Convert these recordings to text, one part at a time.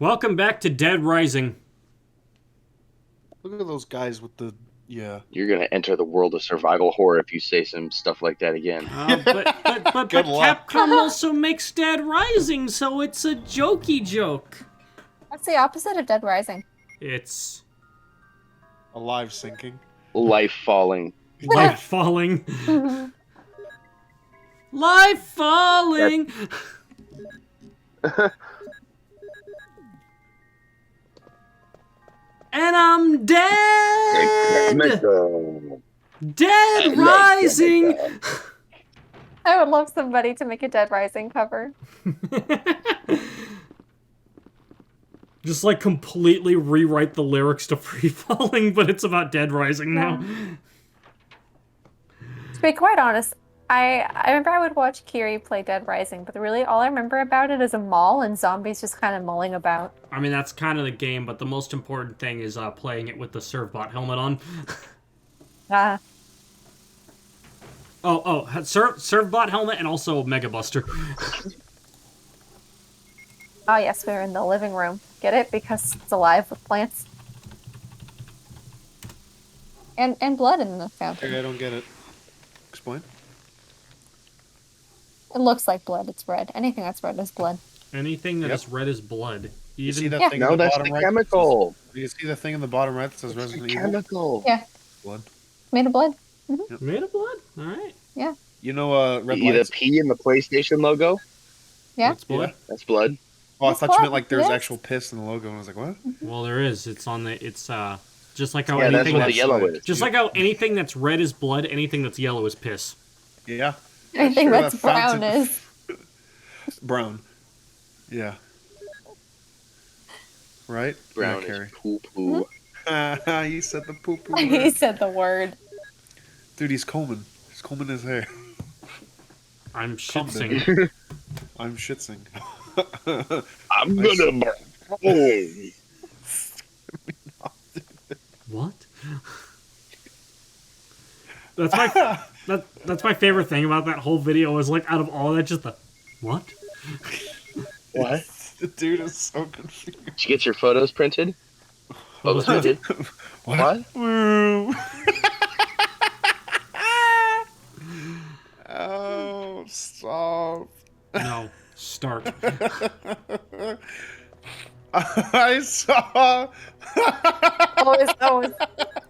Welcome back to Dead Rising. Look at those guys with the You're gonna enter the world of survival horror if you say some stuff like that again. But Good luck. Capcom also makes Dead Rising, so it's a jokey joke. What's the opposite of Dead Rising? It's alive sinking. Life falling. life falling. Life falling. And I'm dead. Dead Rising. I would love somebody to make a Dead Rising cover. Just like completely rewrite the lyrics to Free Falling, but it's about Dead Rising now. To be quite honest, I remember I would watch Kiri play Dead Rising, but really all I remember about it is a mall and zombies just kind of mulling about. I mean, that's kind of the game, but the most important thing is playing it with the Servbot helmet on. Servbot helmet and also Mega Buster. Oh yes, we're in the living room. Get it? Because it's alive with plants. And blood in the fountain. Okay, I don't get it. Explain. It looks like blood. It's red. Anything that's red is blood. Anything that is red is blood. You see Even that thing No, in the that's bottom the right? chemical. Do you see the thing in the bottom right that says It's the Resident Evil? chemical. Yeah. Blood. Made of blood. made of blood. All right. Yeah. You know, red You see the lights? P in the PlayStation logo? Yeah. That's blood. Yeah. That's blood. Oh, I That's thought you blood, meant like there was yes. actual piss in the logo, and I was like, what? Well, there is. It's on the. It's just like how Yeah, that's anything what that's the yellow is. just like how anything that's red is blood. Anything that's yellow is piss. Yeah. Anything sure, that's that brown fountain- is. Brown. Yeah. Right? Brown Yeah, is Carrie. poo-poo. You said the poo poo. He said the word. Dude, he's combing. He's combing his hair. I'm Calm shitsing. I'm shitsing. I'm gonna burn. What? That's my favorite thing about that whole video is like out of all that, just the what? What? The dude is so confused. Did you get your photos printed? Photos printed? What? Oh, stop. No, start. I saw. Always.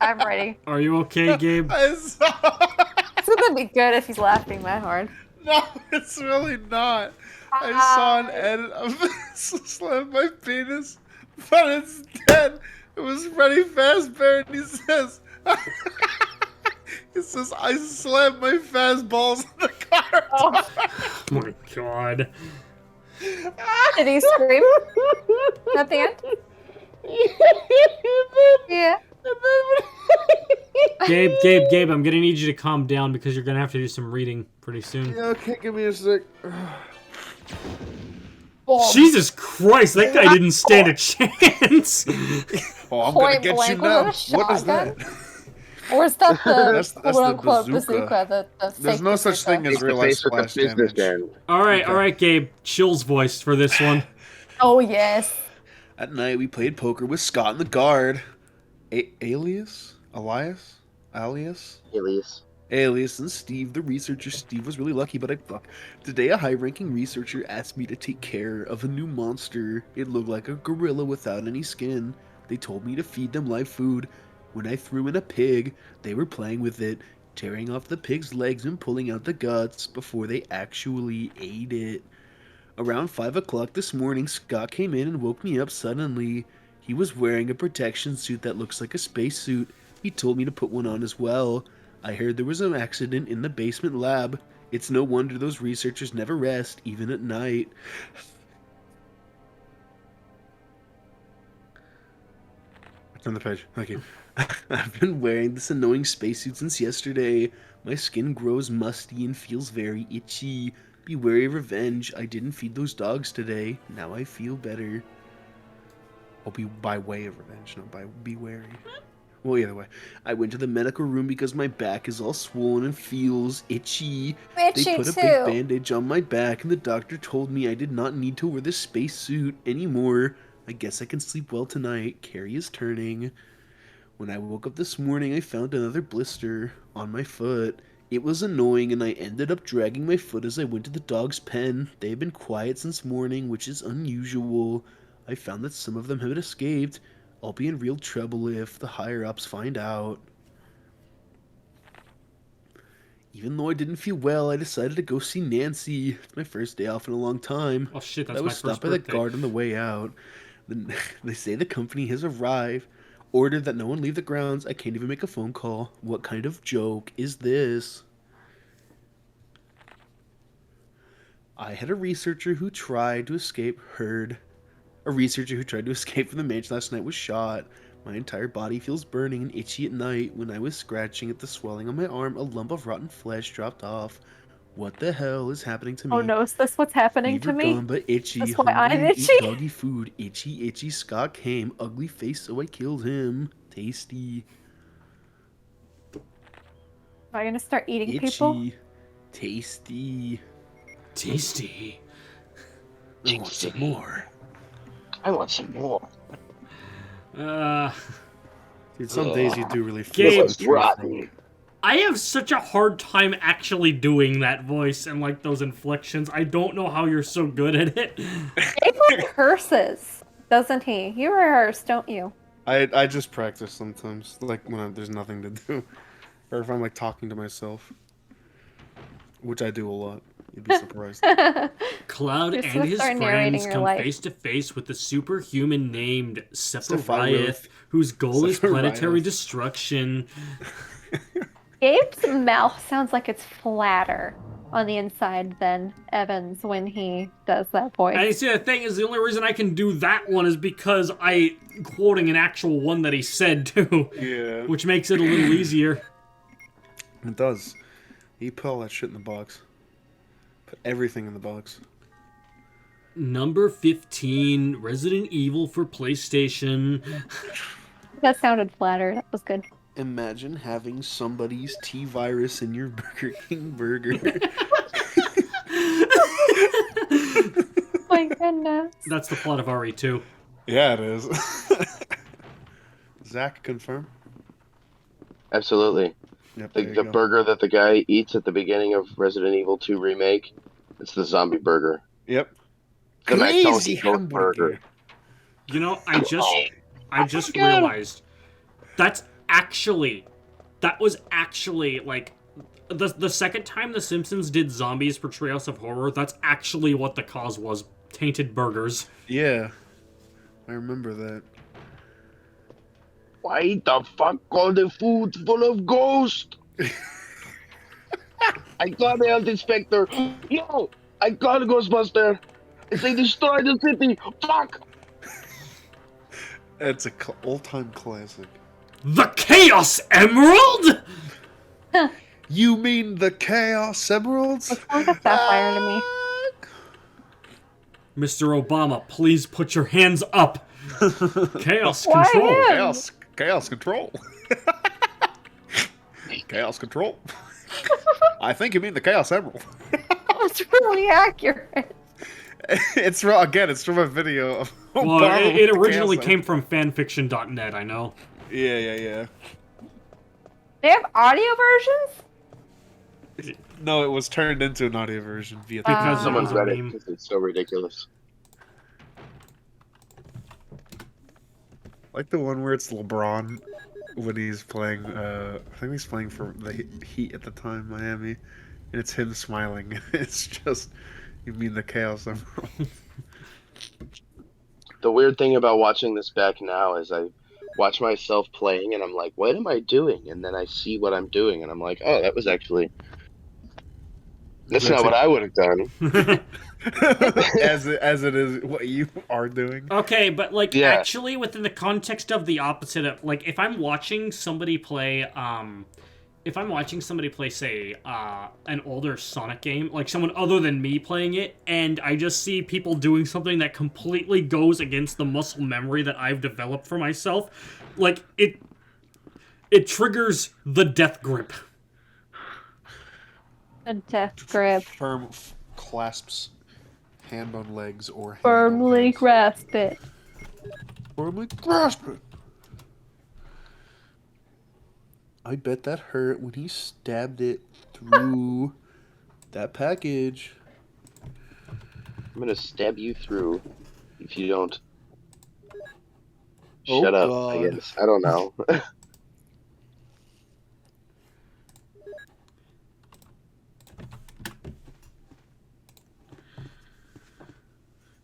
I'm ready. Are you okay, Gabe? I saw. It's gonna be good if he's laughing that hard. No, it's really not. I saw an edit of this slam my penis, but it's dead. It was Freddy Fazbear, and he says, I slammed my fastballs in the car. Oh, Oh my god. did he scream at the end? Yeah. Gabe, I'm gonna need you to calm down because you're gonna have to do some reading pretty soon. Yeah, okay, give me a sec. Jesus Christ, that guy didn't stand a chance. Oh, I'm Point gonna get you blank now. with a What is shotgun? that? Or is that the That's the quote-unquote bazooka. the There's fake no such bazooka? thing as Face to real face with the splash business damage. end. All right, Gabe. Chill's voice for this one. Oh, yes. At night, we played poker with Scott in the guard. Alias, and Steve, the researcher. Steve was really lucky, but I fuck. Today, a high-ranking researcher asked me to take care of a new monster. It looked like a gorilla without any skin. They told me to feed them live food. When I threw in a pig, they were playing with it, tearing off the pig's legs and pulling out the guts before they actually ate it. Around 5 o'clock this morning, Scott came in and woke me up suddenly. He was wearing a protection suit that looks like a spacesuit. He told me to put one on as well. I heard there was an accident in the basement lab. It's no wonder those researchers never rest, even at night. Turn the page. Thank you. I've been wearing this annoying spacesuit since yesterday. My skin grows musty and feels very itchy. Be wary of revenge. I didn't feed those dogs today. Now I feel better. I'll be by way of revenge, not by be wary. Well, either way. I went to the medical room because my back is all swollen and feels itchy. Itchy They put a too. big bandage on my back and the doctor told me I did not need to wear the space suit anymore. I guess I can sleep well tonight. Carrie is turning. When I woke up this morning, I found another blister on my foot. It was annoying, and I ended up dragging my foot as I went to the dog's pen. They have been quiet since morning, which is unusual. I found that some of them had escaped. I'll be in real trouble if the higher-ups find out. Even though I didn't feel well, I decided to go see Nancy. It's my first day off in a long time. Oh shit, I that's my was first stopped by the birthday. guard on the way out. Then they say the company has arrived. Ordered that no one leave the grounds. I can't even make a phone call. What kind of joke is this? I had a researcher who tried to escape heard. A researcher who tried to escape from the mansion last night was shot. My entire body feels burning and itchy at night. When I was scratching at the swelling on my arm, a lump of rotten flesh dropped off. What the hell is happening to me? Oh no, is this what's happening to Fever me? gone, but itchy. That's why I'm Hungry, itchy? eat doggy food. Itchy, itchy. Scott came. Ugly face, so I killed him. Tasty. Am I gonna start eating Itchy. people? Tasty. Tasty. I want some more. I want some more. Dude, some days you do really Gabe. feel It's rotten. I have such a hard time actually doing that voice and like those inflections. I don't know how you're so good at it. Gabe rehearses, doesn't he? You rehearse, don't you? I just practice sometimes, like when there's nothing to do, or if I'm like talking to myself, which I do a lot. You'd be surprised. Cloud You're and supposed to his start narrating friends your come life. face to face with a superhuman named Sephiroth, Sephiroth. whose goal is Sephiroth. planetary destruction. Gabe's mouth sounds like it's flatter on the inside than Evan's when he does that voice. And you see, the thing is, the only reason I can do that one is because I quoting an actual one that he said too, Yeah. which makes it a little easier. It does. You put all that shit in the box. Put everything in the box. Number 15, Resident Evil for PlayStation. That sounded flatter. That was good. Imagine having somebody's T-virus in your Burger King burger. My goodness. That's the plot of RE2. Yeah, it is. Zach, confirm? Absolutely. Yep, The, there you the go. burger that the guy eats at the beginning of Resident Evil 2 Remake, it's the zombie burger. Yep. The Crazy McDonald's hamburger. burger. You know, I just God. realized that was actually like the second time The Simpsons did zombies for Treehouse of Horror. That's actually what the cause was: tainted burgers. Yeah. I remember that. Why the fuck all the food full of ghosts? I got the health inspector. No, I got a Ghostbuster. They destroyed the city. Fuck. It's a all-time classic. The Chaos Emerald? You mean the Chaos Emeralds? It sounds like Sapphire to me. Mr. Obama, please put your hands up. Chaos Why control. him? Chaos control. Chaos control. I think you mean the Chaos Emerald. That's really accurate. It's from a video of Well, Obama it with the originally Chaos came from fanfiction.net, I know. Emerald. Yeah. They have audio versions? No, it was turned into an audio version via Because Ah. Someone was a read it meme. because it's so ridiculous. like the one where it's LeBron when he's playing. I think he's playing for the Heat at the time, Miami, and it's him smiling. It's just, you mean the Chaos Emerald? The weird thing about watching this back now is I watch myself playing and I'm like, what am I doing? And then I see what I'm doing and I'm like, oh, that was actually... That's not what I would have done. as it is what you are doing. Okay, but like Yeah. actually within the context of the opposite of like if I'm watching somebody play say an older Sonic game, like someone other than me playing it, and I just see people doing something that completely goes against the muscle memory that I've developed for myself, like it triggers the death grip. A death grip. Firm clasps hand on legs or hand on Firmly hands. grasp it. Firmly grasp it. I bet that hurt when he stabbed it through that package. I'm gonna stab you through if you don't Oh shut up, I God. guess. I don't know.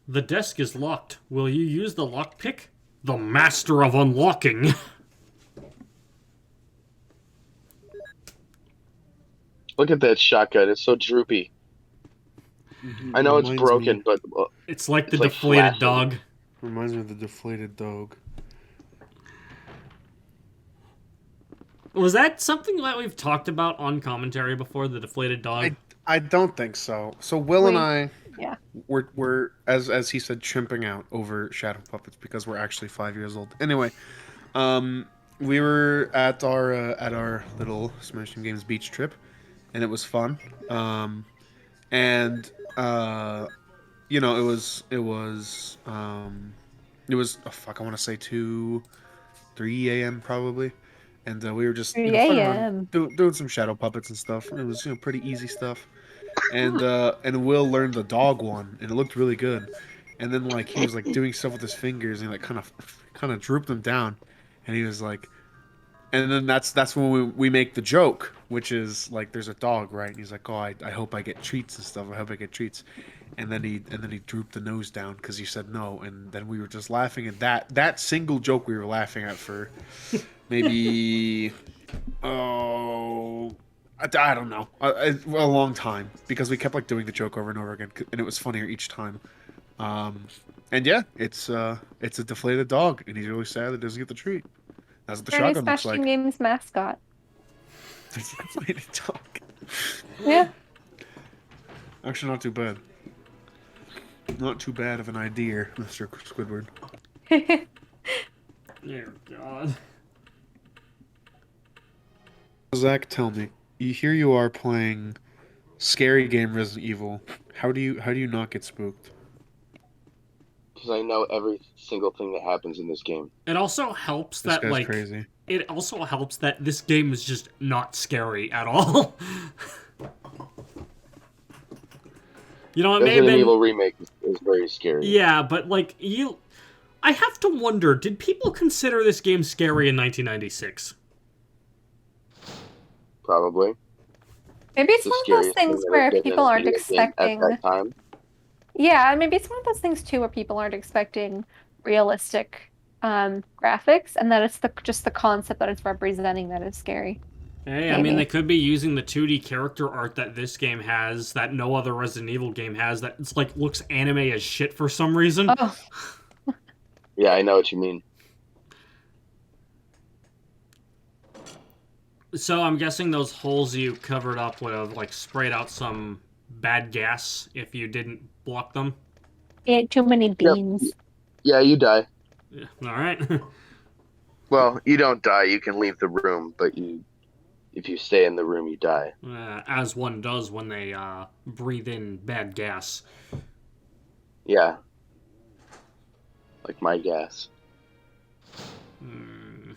The desk is locked. Will you use the lockpick? The master of unlocking. Look at that shotgun. It's so droopy. I know it's Reminds broken, me. but It's like the it's like deflated flashing. dog. Reminds me of the deflated dog. Was that something that we've talked about on commentary before? The deflated dog. I don't think so. So Will and I Yeah. we're as he said chimping out over Shadow Puppets because we're actually 5 years old. Anyway, we were at our little Smashing Games beach trip, and it was fun. And you know it was oh, fuck I want to say 2-3 a.m. probably, and we were just 3 fucking around a.m. doing some Shadow Puppets and stuff. It was pretty easy stuff, and Will learned the dog one, and it looked really good. And then like he was like doing stuff with his fingers, and he like kind of drooped them down, and he was like, and then that's when we make the joke, which is like there's a dog, right? And he's like, oh, I hope I get treats and stuff. I hope I get treats. And then he drooped the nose down because he said no, and then we were just laughing at that single joke. We were laughing at for maybe oh I don't know a long time because we kept like doing the joke over and over again, and it was funnier each time. Um, and yeah, it's a deflated dog, and he's really sad that he doesn't get the treat. That's what the Our new shotgun looks Smashing like. Games mascot. It's a deflated dog. Yeah. Actually, not too bad. Not too bad of an idea, Mr. Squidward. Dear God. Zach, tell me, here you are playing scary game Resident Evil. How do you not get spooked? Because I know every single thing that happens in this game. It also helps This that guy's like crazy. it also helps that this game is just not scary at all. You know, it may have Resident been Evil Remake is very scary. yeah, but like I have to wonder, did people consider this game scary in 1996? Probably. Maybe it's The one of those scariest thing things that where had been in people a aren't video game at expecting. that time. Yeah, maybe it's one of those things too where people aren't expecting realistic graphics, and that it's just the concept that it's representing that is scary. Hey, I mean, Maybe. they could be using the 2D character art that this game has, that no other Resident Evil game has, that it's like looks anime as shit for some reason. Oh, Yeah, I know what you mean. So I'm guessing those holes you covered up would have like sprayed out some bad gas if you didn't block them. ate too many Yep. beans. Yeah, you die. Yeah, all right. Well, you don't die. You can leave the room, but if you stay in the room, you die. As one does when they breathe in bad gas. Yeah. Like my gas.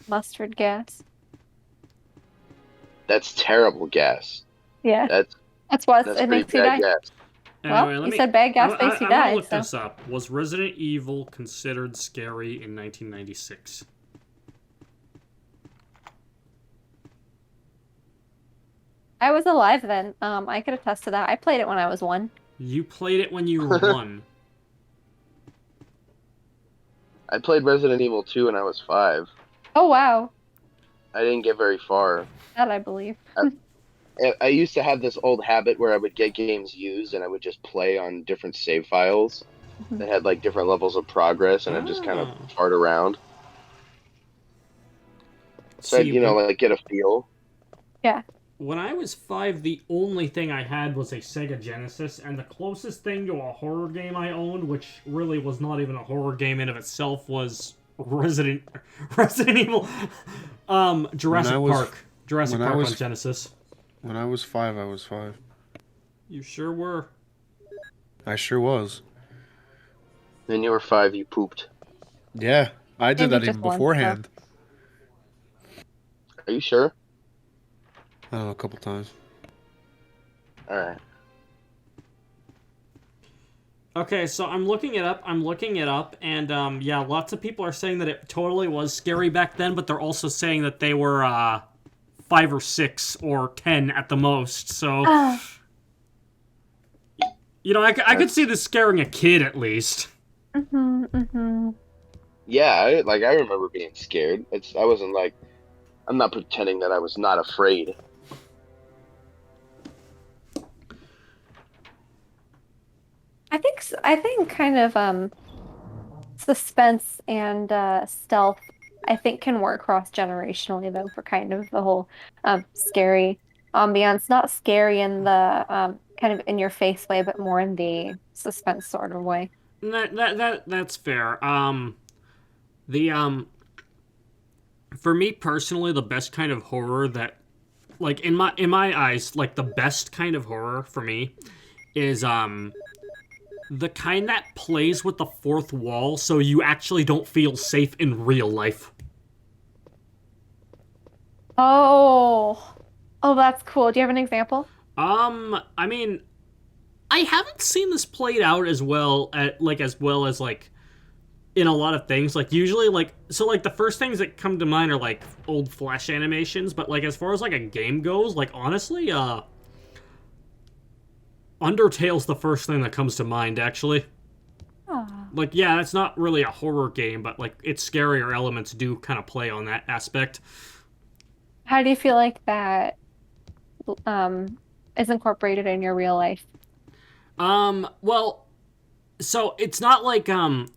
Mustard gas. That's terrible gas. Yeah, That's that's why that's it pretty makes you die. bad gas. Well, Anyway, you said bad gas makes you I'm gonna die, look so. this up. Was Resident Evil considered scary in 1996? I was alive then. I could attest to that. I played it when I was 1. You played it when you were 1. I played Resident Evil 2 when I was 5. Oh wow, I didn't get very far. that I believe. I used to have this old habit where I would get games used and I would just play on different save files that had like different levels of progress, and I'd just kind of fart around. So I'd, like get a feel. Yeah. When I was 5, the only thing I had was a Sega Genesis, and the closest thing to a horror game I owned, which really was not even a horror game in of itself, was Resident Evil, Jurassic Park on Genesis. When I was 5, I was 5. You sure were. I sure was. Then you were 5, you pooped. Yeah, I did Maybe that just even once though. beforehand. Are you sure? I don't know, a couple times. All right. Okay, so I'm looking it up. And yeah, lots of people are saying that it totally was scary back then, but they're also saying that they were 5 or 6 or 10 at the most. So, Oh. I could see That's this scaring a kid at least. Mm-hmm. yeah. I remember being scared. I wasn't like I'm not pretending that I was not afraid. I think kind of suspense and stealth I think can work cross-generationally though for kind of the whole scary ambiance. Not scary in the kind of in your face way, but more in the suspense sort of way. That's fair. The For me personally, the best kind of horror that, like, in my eyes, like the best kind of horror for me is the kind that plays with the fourth wall so you actually don't feel safe in real life. Oh. Oh, that's cool. Do you have an example? I mean, I haven't seen this played out as well as like in a lot of things. Like usually like the first things that come to mind are like old Flash animations, but like as far as like a game goes, like honestly, Undertale's the first thing that comes to mind actually. Oh. Like yeah, it's not really a horror game, but like its scarier elements do kind of play on that aspect. How do you feel like that um is incorporated in your real life? Well, so it's not like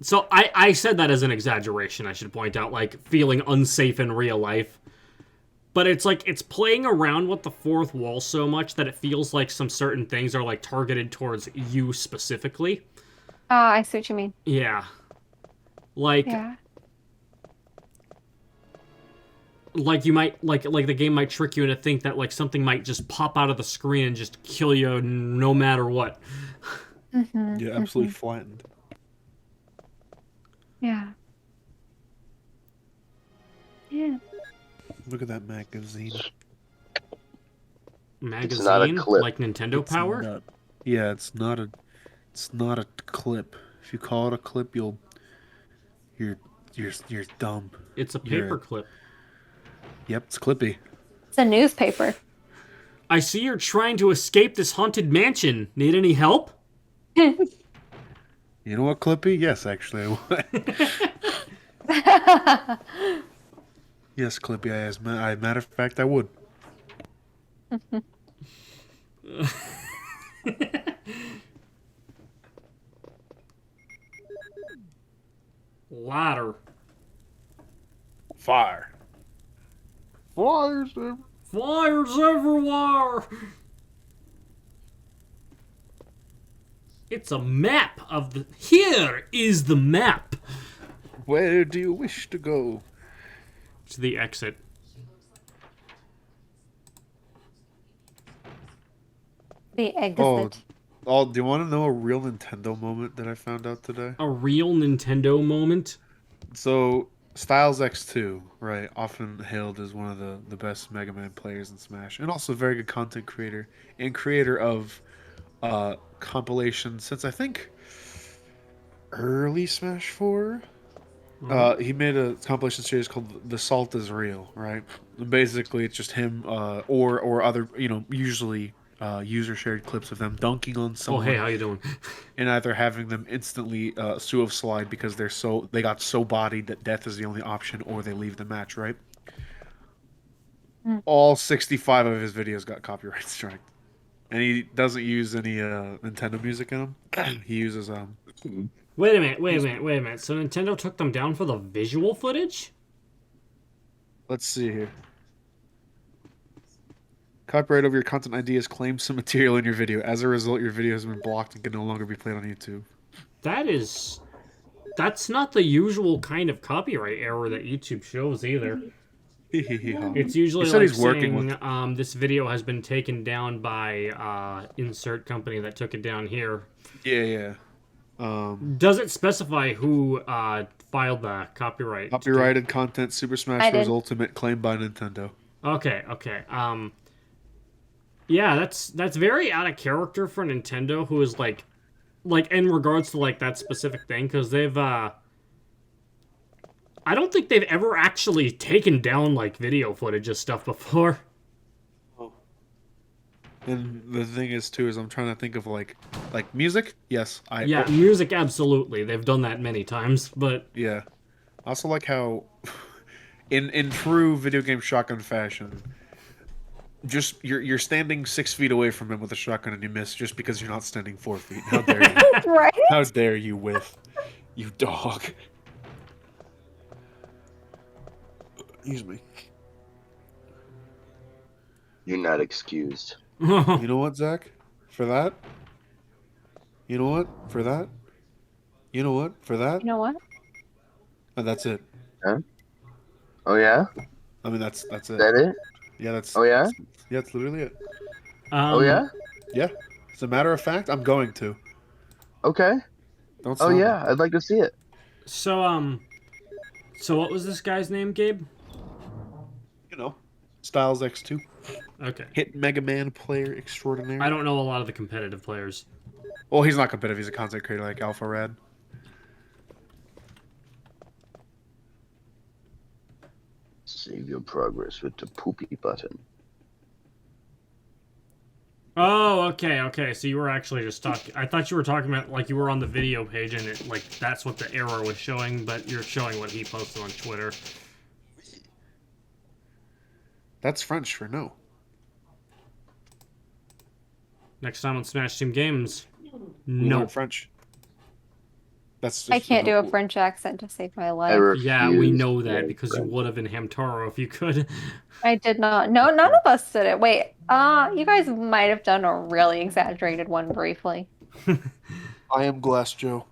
so I said that as an exaggeration, I should point out, like feeling unsafe in real life. But it's like it's playing around with the fourth wall so much that it feels like some certain things are like targeted towards you specifically. Ah, I see what you mean. Yeah. Like Yeah. like you might like the game might trick you into think that like something might just pop out of the screen and just kill you no matter what. Mm-hmm. Yeah, Mm-hmm. absolutely flattened. Yeah. Yeah. Look at that magazine. It's not a Magazine clip. like Nintendo It's Power. not. Yeah, it's not a clip. If you call it a clip, you're you're dumb. It's a You're paperclip. Yep, it's clippy. It's a newspaper. I see you're trying to escape this haunted mansion. Need any help? You know what, clippy? Yes, actually, I would. Yes, clippy. Matter of fact, I would. Ladder. Fire. Fires everywhere. Fires everywhere. It's a map of the. Here is the map Where do you wish to go? to the exit. The Oh, exit. do you want to know a real Nintendo moment that I found out today? A real Nintendo moment. So, Styles X2, right, often hailed as one of the best Mega Man players in Smash, and also a very good content creator and creator of compilations since I think early Smash 4. He made a compilation series called "The Salt Is Real," right? Basically, it's just him or other, usually user shared clips of them dunking on Oh hey, someone how you doing? and either having them instantly suicide because they got so bodied that death is the only option, or they leave the match, right? Mm. All 65 of his videos got copyright strike, and he doesn't use any Nintendo music in them. He uses Wait a minute. Wait a minute. So Nintendo took them down for the visual footage? let's see here. Copyright over your content ideas claims some material in your video. As a result, your video has been blocked and can no longer be played on YouTube. That's not the usual kind of copyright error that YouTube shows either. It's He usually said like he's working saying with. this video has been taken down by insert company that took it down here. Yeah, yeah. Does it specify who filed the copyright? Copyrighted content Super Smash I Bros. did. Ultimate claimed by Nintendo. Okay. Yeah, that's very out of character for Nintendo, who is like in regards to like that specific thing, because they've I don't think they've ever actually taken down like video footage of stuff before. And the thing is too is I'm trying to think of like music. Yes, Yeah, music, absolutely. They've done that many times, but yeah. I also like how, in true video game shotgun fashion, just you're standing 6 feet away from him with a shotgun and you miss just because you're not standing 4 feet. How dare you? Right? How dare you whiff, you dog? Excuse me. You're not excused. You know what, Zach? For that. You know what? For that. You know what? For that. You know what? And that's it. Huh? Oh yeah? I mean, that's Is it. that it? Yeah, that's. Oh yeah? Yeah, that's literally it. Oh yeah? Yeah. As a matter of fact, I'm going to. Okay. Don't Oh stop me. yeah, I'd like to see it. So what was this guy's name, Gabe? You know, Styles X2. Okay. Hit Mega Man player extraordinaire. I don't know a lot of the competitive players. Well, he's not competitive. He's a content creator like Alpha Rad. Save your progress with the poopy button. Oh, okay. So you were actually just talking. I thought you were talking about like you were on the video page and it like that's what the error was showing, but you're showing what he posted on Twitter. That's French for no. Next time on Smash Team Games, We no. learned French. That's. I can't do a French accent to save my I life. refuse Yeah, we to know that learn because you French. would have in Hamtaro if you could. I did not. No, none of us did it. Wait, you guys might have done a really exaggerated one briefly. I am Glass Joe.